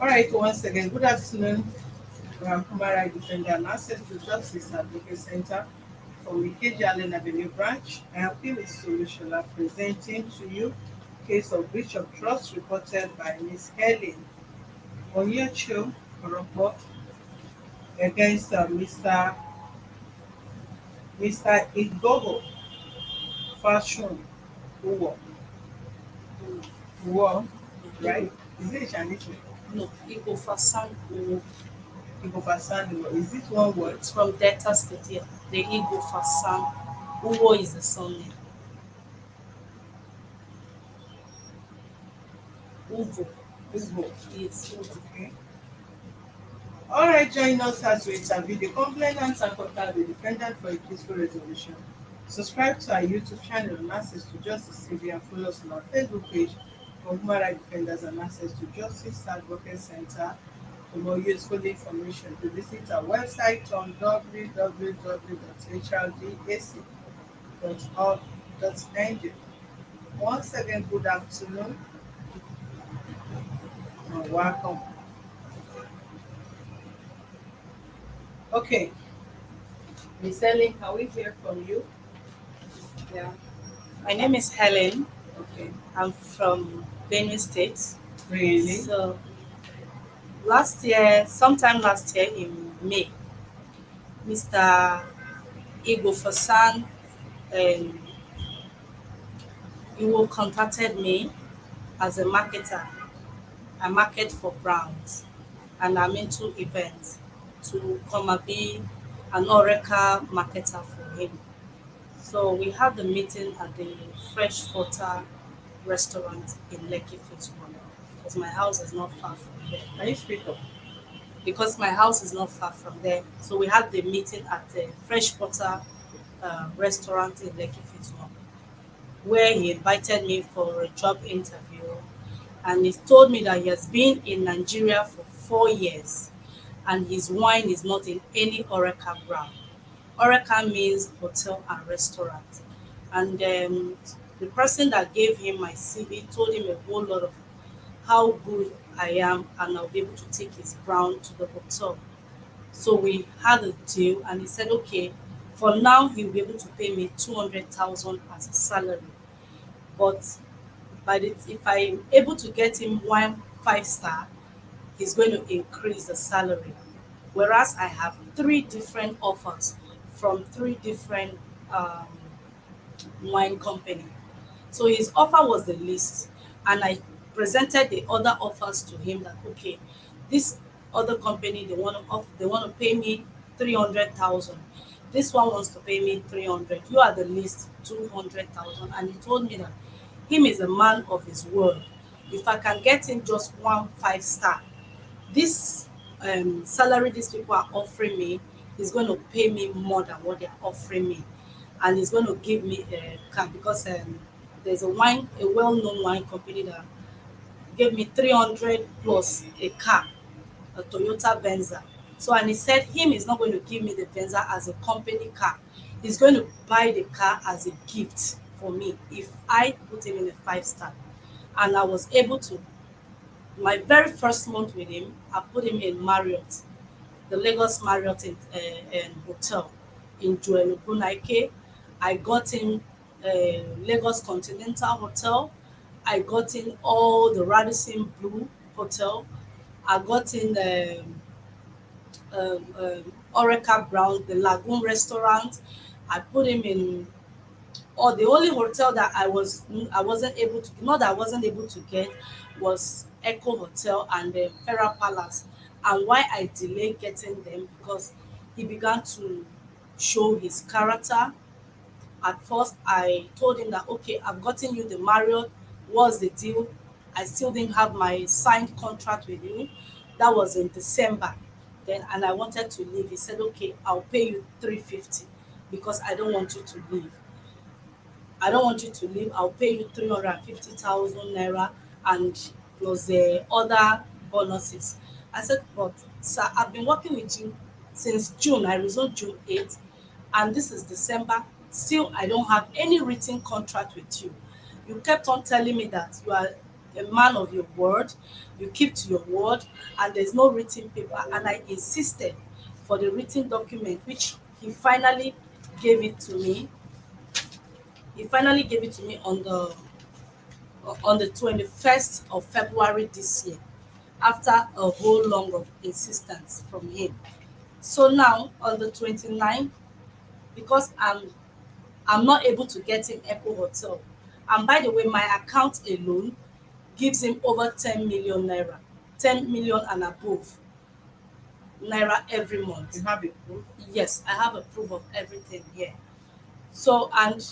All right, once again, good afternoon. I'm Kumara Defender and Access to Justice Advocate Center from Ikeji Allen Avenue branch. I am Phyllis Solution presenting to you case of breach of trust reported by Ms. Helen Orokpo against Mr. Ighofasan Urwo, Urwo, right? Urwo. Is it a Chinese name? No, Ighofasan Urwo. Ighofasan Urwo. Is it one word? It's from Delta State here. The Ighofasan Urwo is the surname. Uvo. Igbo. Yes, Uvo. Okay. All right, join us as we interview the complainant and contact the defendant for a peaceful resolution. Subscribe to our YouTube channel and Access to Justice TV and follow us on our Facebook page for Human Rights Defenders and Access to Justice Advocate Center. For more useful information, to visit our website on www.hrdac.org.ng. Once again, good afternoon and welcome. Okay, Miss Ellen, can we hear from you? Yeah. My name is Helen. Okay, I'm from Benue State. really? So sometime last year in May, Mr. Ighofasan um, Iwo contacted me as a marketer. I market for brands and I'm into events to come and be an Oracle marketer for him. So we had the meeting at the Freshwater restaurant in Lekki Phase 1 because my house is not far from there. Can you speak up? Because my house is not far from there. So we had the meeting at the Freshwater restaurant in Lekki Phase 1 where he invited me for a job interview and he told me that he has been in Nigeria for 4 years and his wine is not in any Oracle brand. Oracle means hotel and restaurant. And the person that gave him my CV told him a whole lot of how good I am and I'll be able to take his brand to the hotel. So we had a deal and he said, okay, for now he'll be able to pay me 200,000 as a salary. But if I'm able to get him 1 5 star, he's going to increase the salary. Whereas I have three different offers from three different um, wine company. So his offer was the least, and I presented the other offers to him that okay, this other company they want to pay me 300,000. This one wants to pay me 300. You are the least 200,000, and he told me that him is a man of his word. If I can get him just 1 5 star, this salary these people are offering me is going to pay me more than what they are offering me, and it's going to give me a car because there's a well-known wine company that gave me 300 plus a car, a Toyota Venza. So and he said him is not going to give me the Venza as a company car. He's going to buy the car as a gift for me if I put him in a 5 star. And I was able to. My very first month with him, I put him in Marriott, the Lagos Marriott in hotel in Joel Ogunaike. I got him Lagos Continental Hotel. I got in all the Radisson Blue Hotel. I got in Oracle Brown, the Lagoon Restaurant. I put him in or the only hotel that I wasn't able to not that I wasn't able to get was Echo Hotel and Farah Palace. And why I delayed getting them because he began to show his character. At first I told him that okay, I've gotten you the Marriott, what's the deal? I still didn't have my signed contract with you. That was in December. Then and I wanted to leave. He said, okay, I'll pay you 350 because I don't want you to leave. I don't want you to leave. I'll pay you 350,000 naira and plus the other bonuses. I said, but sir, I've been working with you since June. I resumed June 8th, and this is December. Still, I don't have any written contract with you. You kept on telling me that you are a man of your word. You keep to your word, and there's no written paper. And I insisted for the written document, which he finally gave it to me. He finally gave it to me on the 21st of February this year, after a whole long of insistence from him. So now on the 29th, because I'm not able to get him Echo Hotel. And by the way, my account alone gives him over 10 million naira, 10 million and above naira every month. You have a proof? Yes, I have a proof of everything here. So, and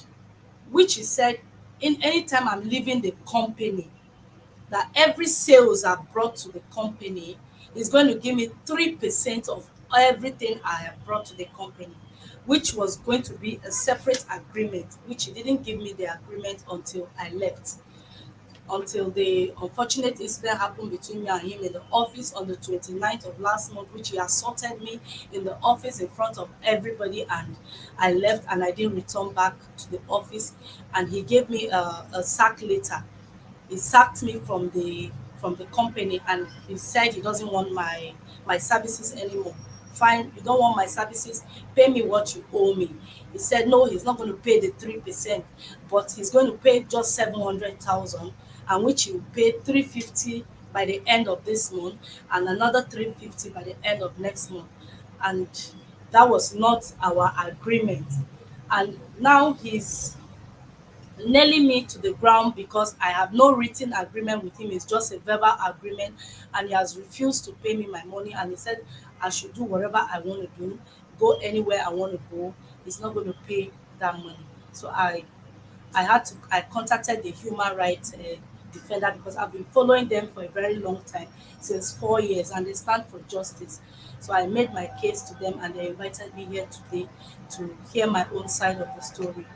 which he said, in any time I'm leaving the company, that every sales are brought to the company is going to give me 3% of everything I have brought to the company, which was going to be a separate agreement, which he didn't give me the agreement until I left. Until the unfortunate incident happened between me and him in the office on the 29th of last month, which he assaulted me in the office in front of everybody, and I left and I didn't return back to the office, and he gave me a sack letter. He sacked me from the company, and he said he doesn't want my services anymore. Fine, you don't want my services, pay me what you owe me. He said no, he's not going to pay the 3%, but he's going to pay just 700,000, and which he will pay 350 by the end of this month, and another 350 by the end of next month. And that was not our agreement. And now he's nailing me to the ground because I have no written agreement with him. It's just a verbal agreement, and he has refused to pay me my money. And he said I should do whatever I want to do, go anywhere I want to go. He's not going to pay that money. So I contacted the human rights defender, because I've been following them for a very long time, since 4 years, and they stand for justice. So I made my case to them, and they invited me here today to hear my own side of the story.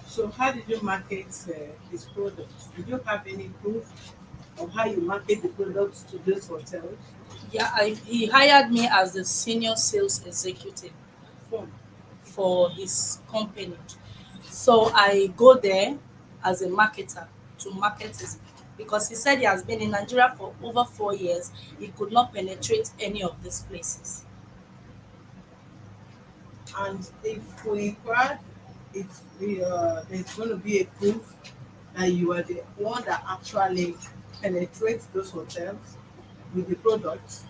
So how did you market his products? Did you have any proof of how you market the products to those hotels? Yeah, he hired me as the senior sales executive Phone. for his company. So I go there as a marketer to market his, because he said he has been in Nigeria for over 4 years. He could not penetrate any of these places. And if we require, if there's going to be a proof that you are the one that actually penetrates those hotels with the products.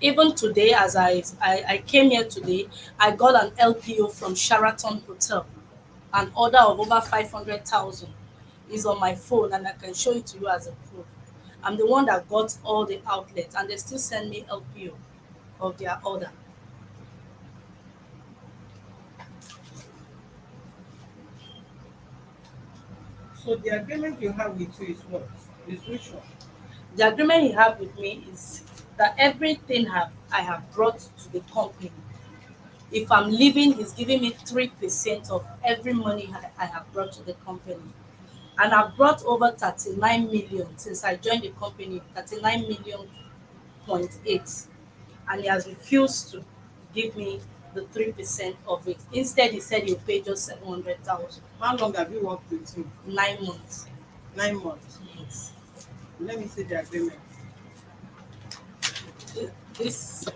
Even today, as I came here today, I got an LPO from Sheraton Hotel, an order of over 500,000 is on my phone, and I can show it to you as a proof. I'm the one that got all the outlets, and they still send me LPO of their order. So the agreement you have with you is what? Is which one? The agreement he have with me is that everything I have brought to the company, if I'm leaving, he's giving me 3% of every money I have brought to the company. And I've brought over 39 million since I joined the company, 39 million point eight. And he has refused to give me the 3% of it. Instead, he said he'll pay just 700,000. How long have you worked with him? 9 months. 9 months. Yes. Let me see the agreement. This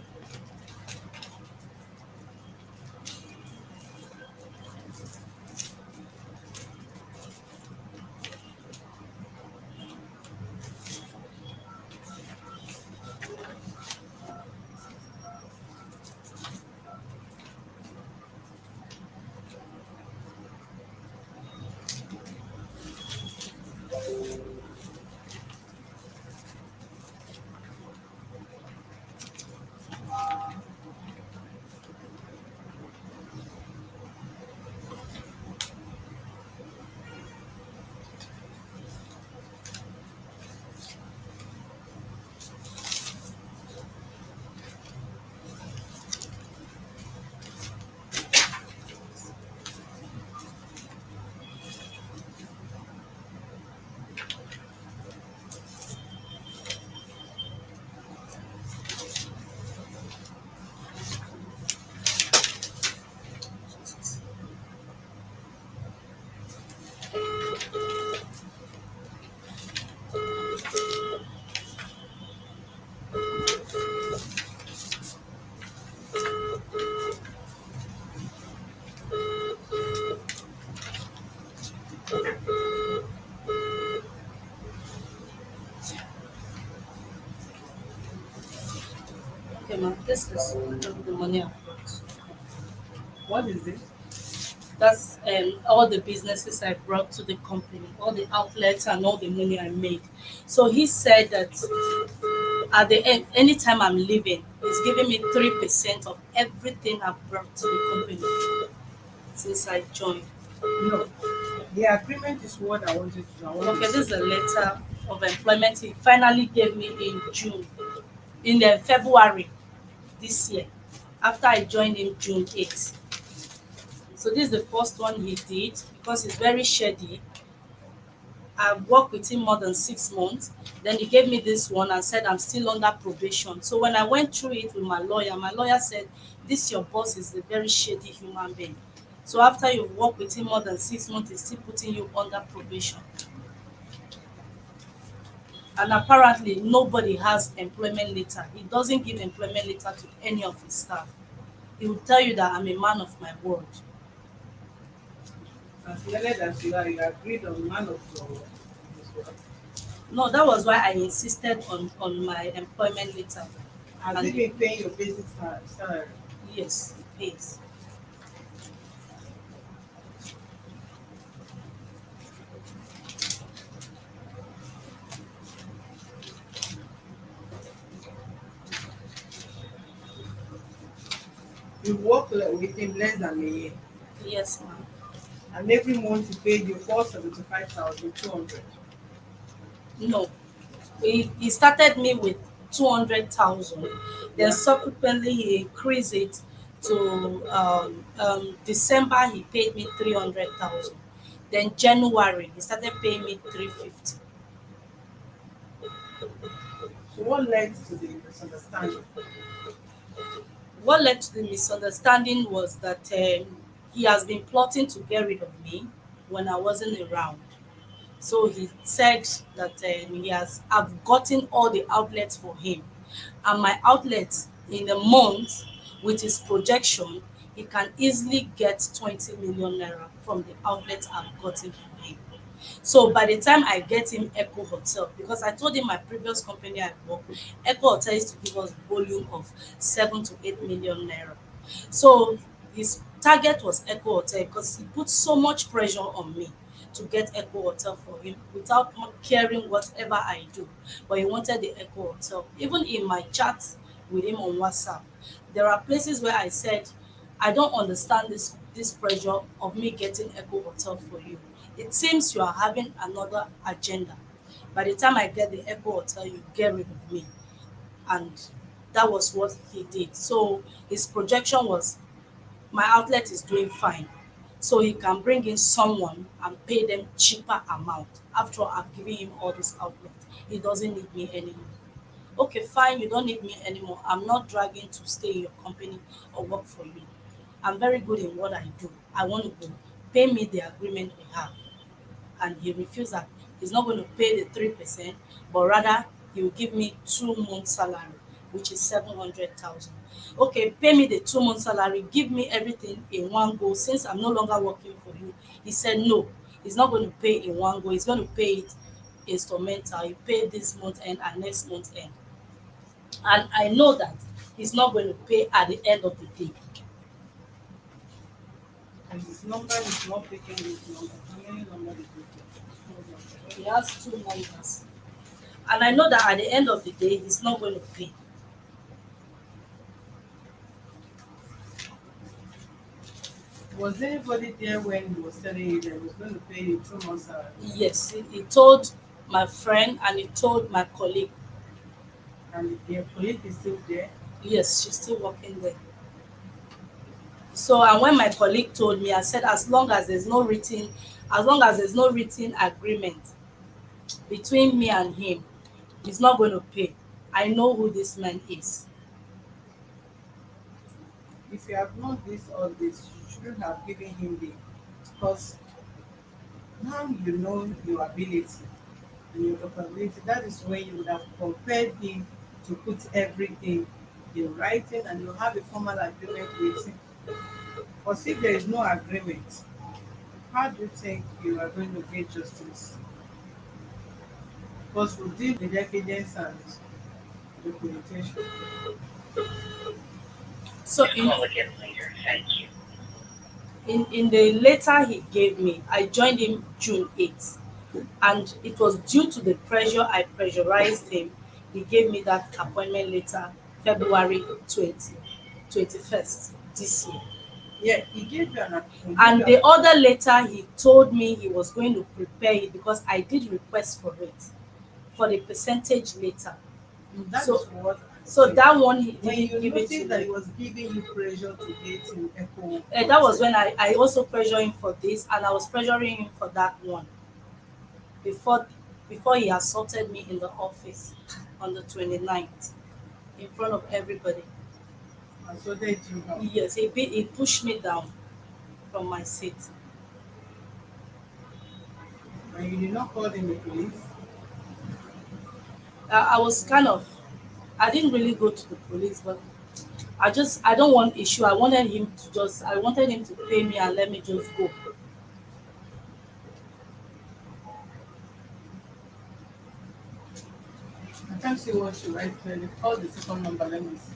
Okay, ma'am, this is the money I've got. What is it? That's all the businesses I brought to the company, all the outlets and all the money I made. So he said that at the end, anytime I'm leaving, he's giving me 3% of everything I've brought to the company since I joined. No. The agreement is what I wanted to know. I want Okay, to this see. is a letter of employment he finally gave me in June, in February this year, after I joined him June 8th. So this is the first one he did because it's very shady. I worked with him more than 6 months. Then he gave me this one and said I'm still under probation. So when I went through it with my lawyer said, this your boss is a very shady human being. So after you've worked with him more than 6 months, he's still putting you under probation. And apparently nobody has employment letter. He doesn't give employment letter to any of his staff. He will tell you that I'm a man of my word. Translated as you agreed on man of your word. Is what? No, that was why I insisted on my employment letter. Has he And been paying your basic salary? yes, it pays. You work with him less than a year, Yes, ma'am. and every month he paid you 475,200. No, he started me with 200,000. Then Yeah. subsequently he increased it to December he paid me 300,000. Then January he started paying me 350. So what led to the misunderstanding? What led to the misunderstanding was that he has been plotting to get rid of me when I wasn't around. So he said that I've gotten all the outlets for him, and my outlets in a month with his projection, he can easily get 20 million naira from the outlets I've gotten for him. So by the time I get him Echo Hotel, because I told him my previous company I work, Echo Hotel used to give us volume of 7 to 8 million naira. So his target was Echo Hotel because he put so much pressure on me to get Echo Hotel for him without caring whatever I do. But he wanted the Echo Hotel. Even in my chat with him on WhatsApp, there are places where I said, I don't understand this pressure of me getting Echo Hotel for you. It seems you are having another agenda. By the time I get the Echo Hotel, you get rid of me. And that was what he did. So his projection was my outlet is doing fine. So he can bring in someone and pay them cheaper amount. After all, I've given him all this outlet. He doesn't need me anymore. Okay, fine, you don't need me anymore. I'm not dragging to stay in your company or work for you. I'm very good in what I do. I want to go. Pay me the agreement we have. And he refused that. He's not going to pay the 3%, but rather he will give me 2 months salary, which is 700,000. Okay, pay me the 2 months salary, give me everything in one go since I'm no longer working for you. He said no, he's not going to pay in one go, he's going to pay it instrumental. You pay this month end and next month end. And I know that he's not going to pay at the end of the day. And his number is not picking his number. How many numbers is it? He has two numbers. And I know that at the end of the day, he's not going to pay. Was anybody there when he was telling you that he was going to pay you 2 months salary? Yes, he told my friend and he told my colleague. And the colleague is still there? Yes, she's still working there. So, and when my colleague told me, I said, as long as there's no written agreement between me and him, he's not going to pay. I know who this man is. If you have known this all this, you shouldn't have given him the, because now you know your ability and your capability. That is when you would have compelled him to put everything in writing and you have a formal agreement with him. Because if there is no agreement, How do you think you are going to get justice? Because we deal with evidence and documentation. So in the letter he gave me, I joined him June 8th, and it was due to the pressure I pressurized him. He gave me that appointment letter February 21st this year. Yeah, he gave you an he gave And you the an other letter he told me he was going to prepare it because I did request for it, for the percentage later. that is So what I'm so saying. that one he When didn't you give it to notice that me. he was giving you pressure to get in echo That was protest, when I also pressured him for this, and I was pressuring him for that one before he assaulted me in the office on the 29th in front of everybody. and so they do have. Yes, he pushed me down from my seat. And you did not call in the police. I was kind of, I didn't really go to the police, but I don't want issue. I wanted him to pay me and let me just go. I can't see what you write clearly. Call the second number, let me see.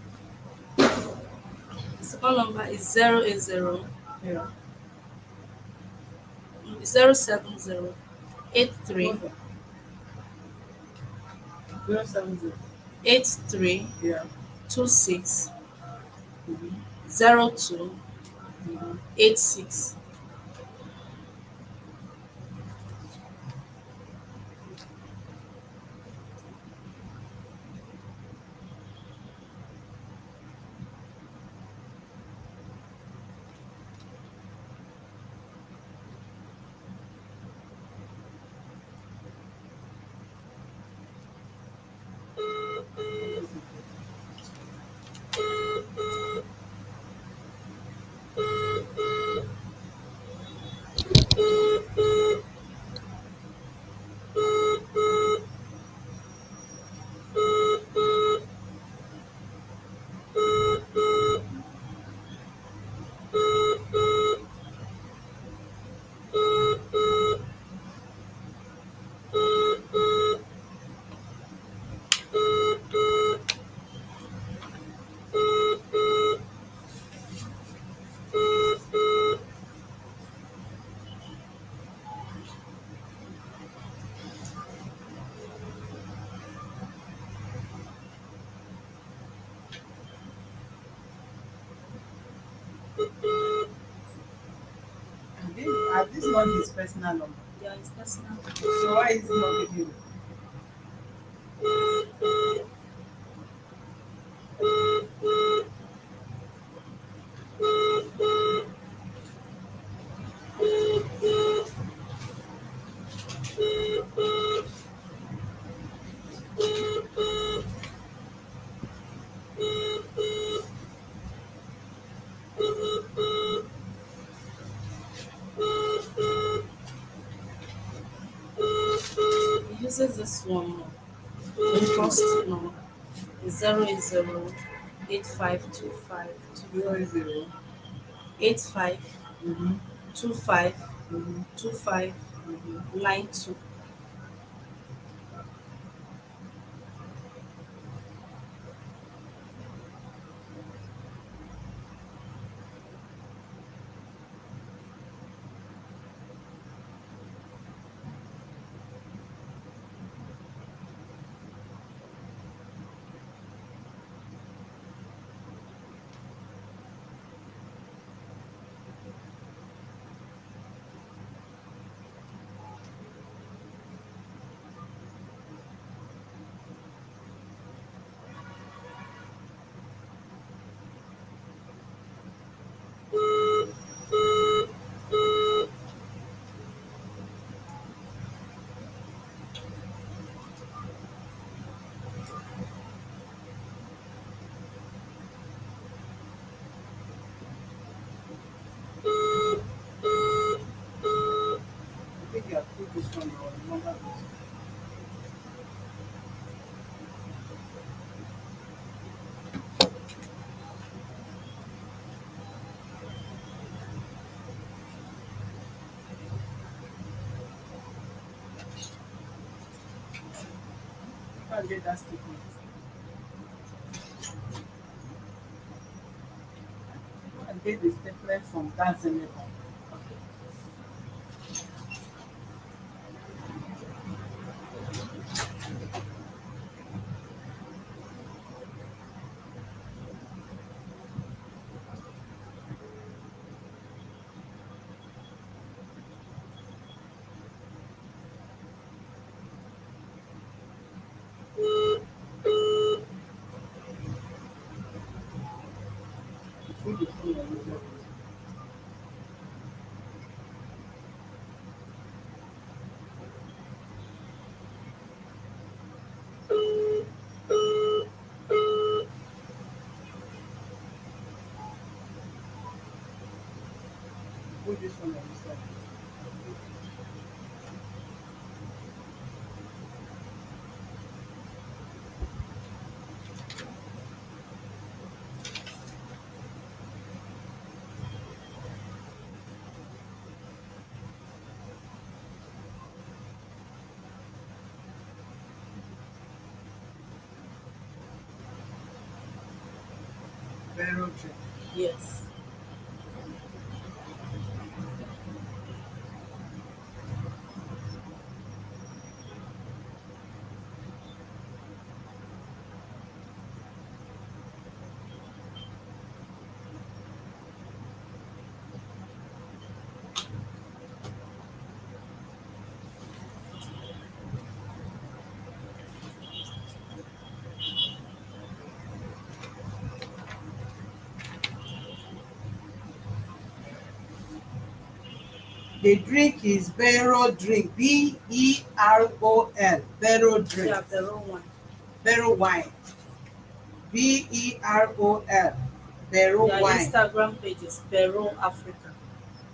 The second number is 080 Yeah, 070 83 hold on. 070. 83 Yeah. 26 Mm-hmm. 02 Mm-hmm. 86. This not his personal number. Yeah, it's personal. So why is he not giving you? He uses this one more. The first number is 080 8525 Zero zero. 85 Mm-hmm. 25 Mm-hmm. 25 Mm-hmm. 92. I think you have put this number on the number. and get that statement. Go and get the statement from that senator. Okay. Put the phone on the level. Put this one on the side. Very okay. Yes. The drink is Berol drink. Berol. Berol drink. Yeah, the wrong one. Berol wine. Berol. Berol Their wine. Instagram page is Peru Africa.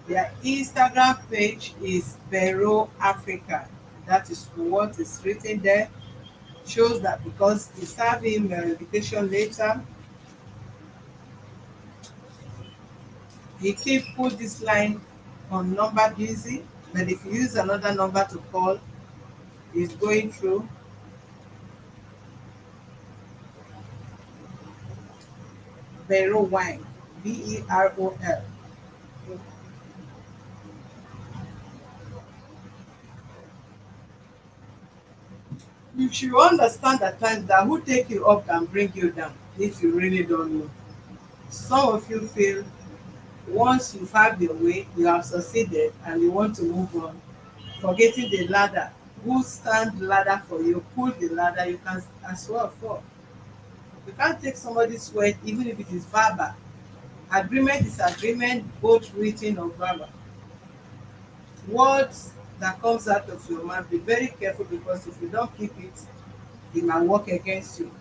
Their Instagram page is Berol Africa. That is what is written there. Shows that because he served him invitation later, he keep put this line on number busy, but if you use another number to call, it's going through. Berol wine. Berol. You should understand at times that who take you up can bring you down if you really don't know. Some of you feel once you've had your way, you have succeeded and you want to move on, forgetting the ladder. Who stand the ladder for you, pull the ladder, you can as well fall. You can't take somebody's word even if it is verbal. Agreement is agreement, both written or verbal. Words that comes out of your mouth, be very careful because if you don't keep it, it might work against you.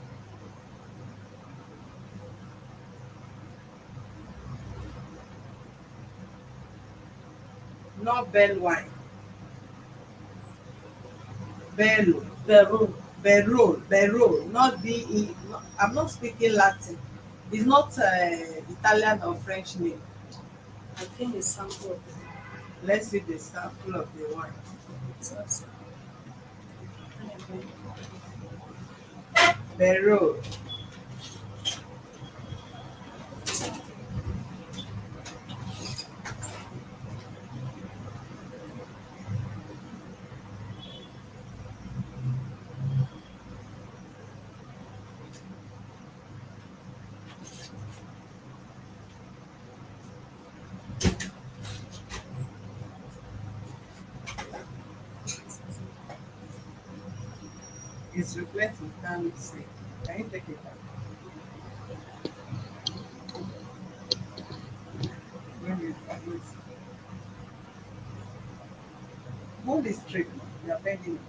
Not bell wine. Bello. Peru. Berol, not be. I'm not speaking Latin. It's not Italian or French name. I think it's sample of the Let's see the sample of the wine. sauce. Berol is reflecting can say. Can you take it out? When you hold it straight. You are bending it.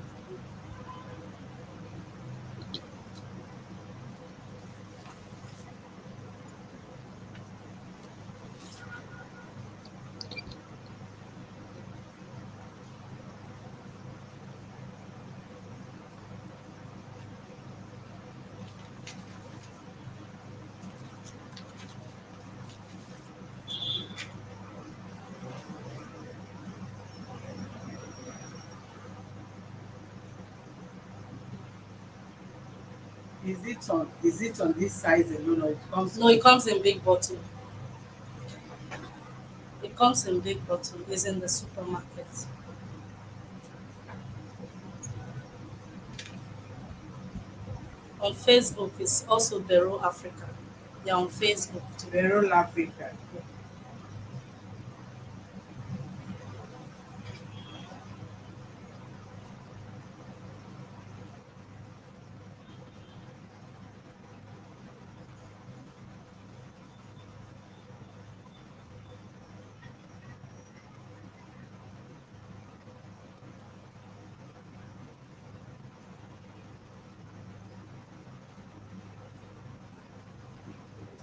Is it on this size alone, or it comes No, in? it comes in big bottle. It comes in big bottle. It's in the supermarket. On Facebook, it's also Bureau Africa. They're on Facebook too. Beryl Africa.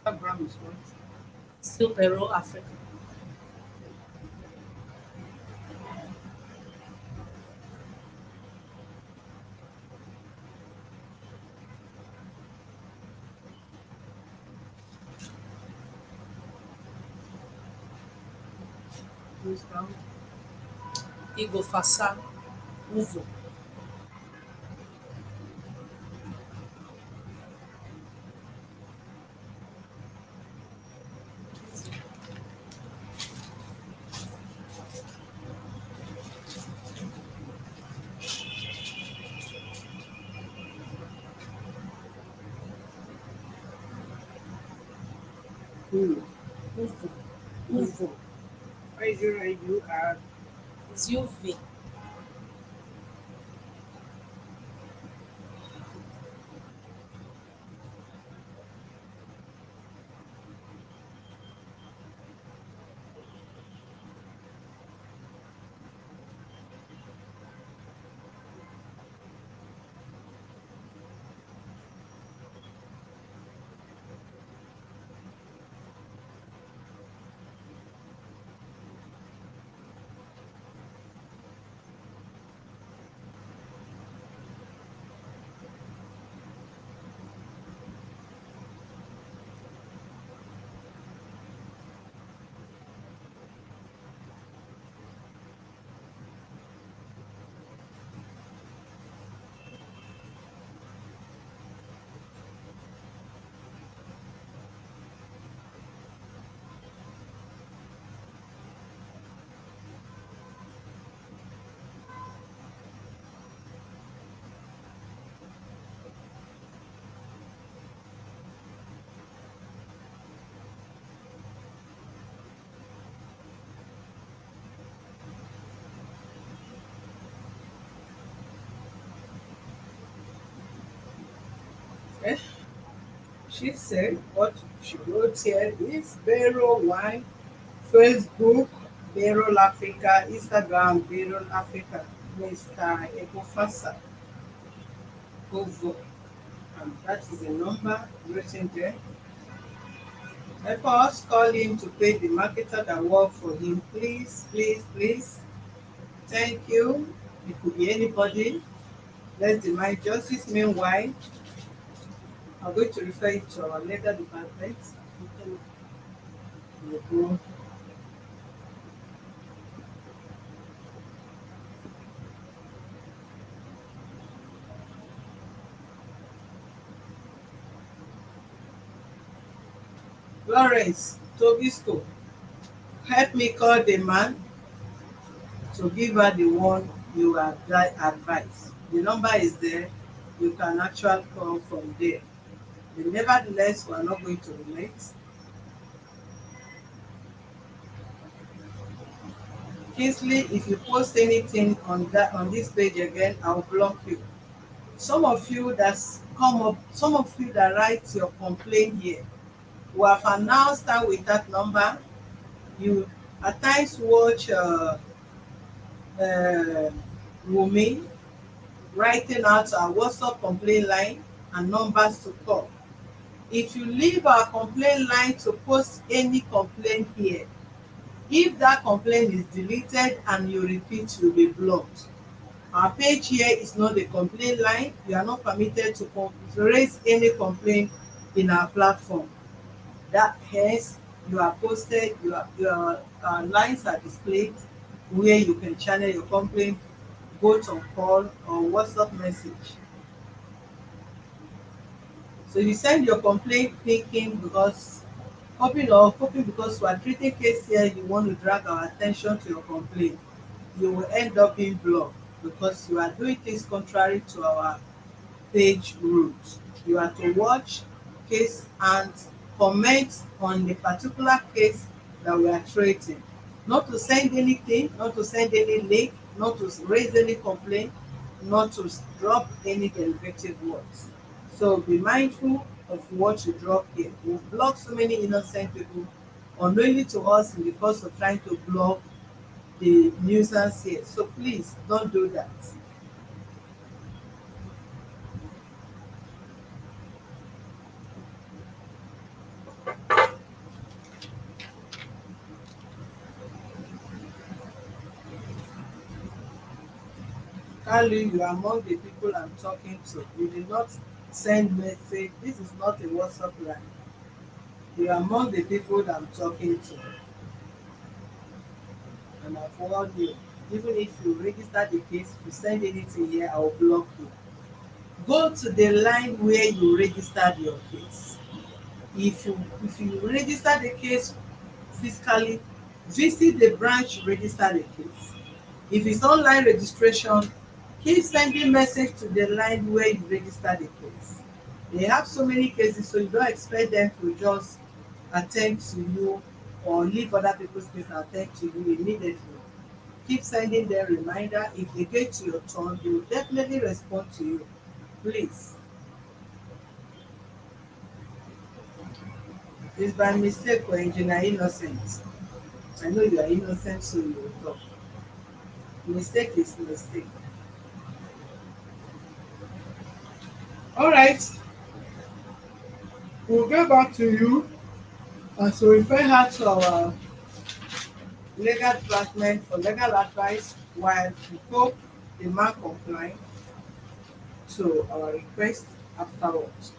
Instagram is what? Still Bureau Africa. Instagram. Ighofasan Urwo. Hmm. Urwo. Urwo. IUR. It's UV. Eh? She said what she wrote here is Beryl Wine, Facebook, Beryl Africa, Instagram, Beryl Africa, Mr. Ighofasan Urwo. And that is the number written there. Let us call him to pay the marketer that worked for him. Please, please, please. Thank you. It could be anybody. Let's demand justice. Meanwhile, I'm going to refer it to our legal department. We go. Lawrence Tobisco, help me call the man to give her the one you advise. The number is there. You can actually call from there. But nevertheless, we are not going to relent. Kingsley, if you post anything on this page again, I'll block you. Some of you that's come up, some of you that write your complaint here, we have announced that with that number. You at times watch uh, Wumi writing out our WhatsApp complaint line and numbers to call. If you leave our complaint line to post any complaint here, if that complaint is deleted and you repeat, you'll be blocked. Our page here is not a complaint line. You are not permitted to raise any complaint in our platform. That hence you are posted, your lines are displayed where you can channel your complaint both on call or WhatsApp message. So you send your complaint thinking because hoping because we are treating case here, you want to drag our attention to your complaint, you will end up being blocked because you are doing things contrary to our page rules. You are to watch case and comment on the particular case that we are treating. Not to send anything, not to send any link, not to raise any complaint, not to drop any derivative words. So be mindful of what you drop here. We've blocked so many innocent people unknowingly to us in the course of trying to block the nuisance here. So please don't do that. Kalu, you are among the people I'm talking to. You did not send message. This is not a WhatsApp line. You are among the people that I'm talking to. And I've warned you. Even if you register the case, if you send anything here, I will block you. Go to the line where you registered your case. If you register the case physically, visit the branch you register the case. If it's online registration, keep sending message to the line where you register the case. They have so many cases, so you don't expect them to just attend to you or leave other people's case and attend to you immediately. Keep sending them reminder. If they get to your turn, they will definitely respond to you. Please. It's by mistake or engineer innocent. I know you are innocent, so you will talk. Mistake is mistake. All right, we'll get back to you and so refer her to our legal department for legal advice while we hope the man comply to our request afterwards.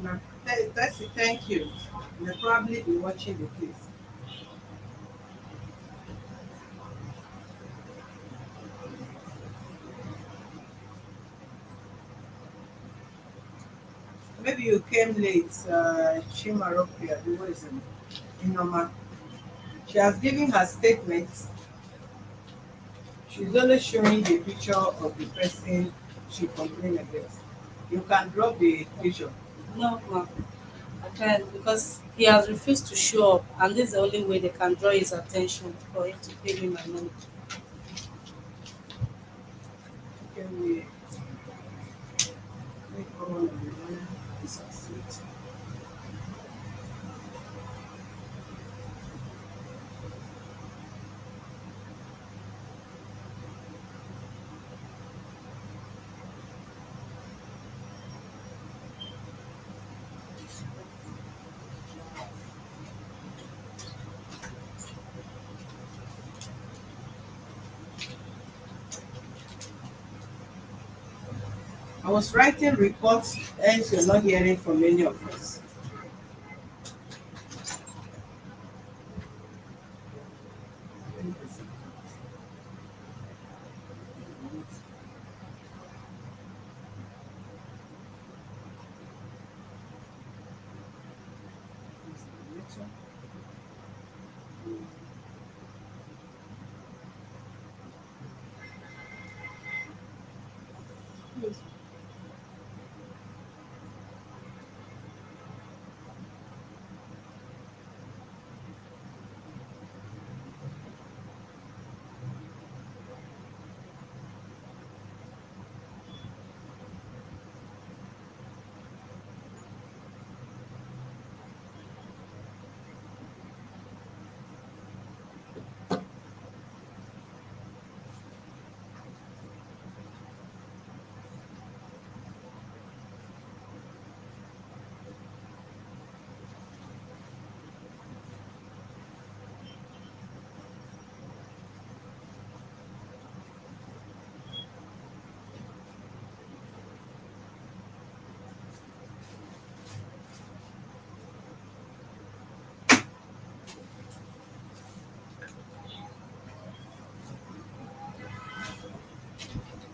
Now, that's it. Thank you. You'll probably be watching the case. Maybe you came late, Chimaropia, the wasn't Inoma. She has given her statement. She's only showing the picture of the person she complained against. You can drop the picture. No, ma, I can't because he has refused to show up, and this is the only way they can draw his attention for him to pay me my money. Can we make all of the lawyer succeed? I was writing reports, hence you're not hearing from any of us.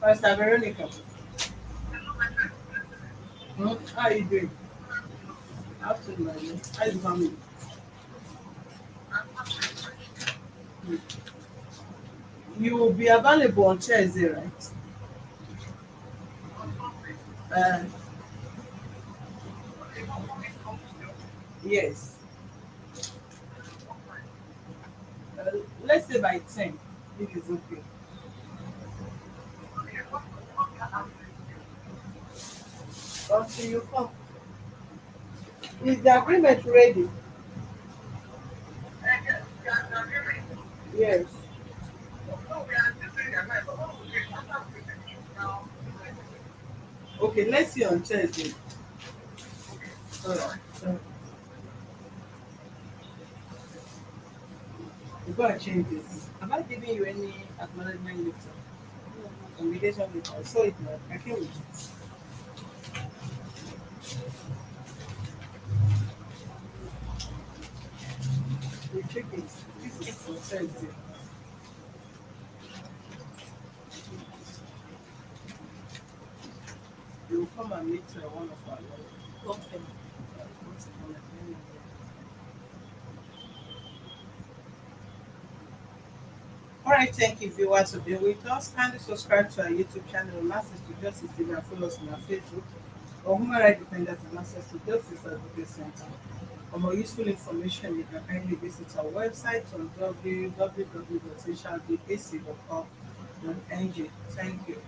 Pastor Veronica, how are you doing? Afternoon, my dear. How is the family? You will be available on Thursday, right? Uh, yes. Let's say by 10, if it's okay. Until you come. Is the agreement ready? Yes. Okay, let's see on Thursday. Alright. So, we gotta change this. Have I given you any acknowledgement letter? Invitation letter. I saw it now. I can't wait. We check it. This is for Thursday. You will come and meet one of our lawyers. Okay. What's it called? Let me know. Alright, thank you viewers for being with us. Kindly subscribe to our YouTube channel and access to Justice TV and follow us on our Facebook or Human Rights Defenders and access to Justice Advocate Center. For more useful information, you can kindly visit our website on www.socialdbac.org.ng. Thank you.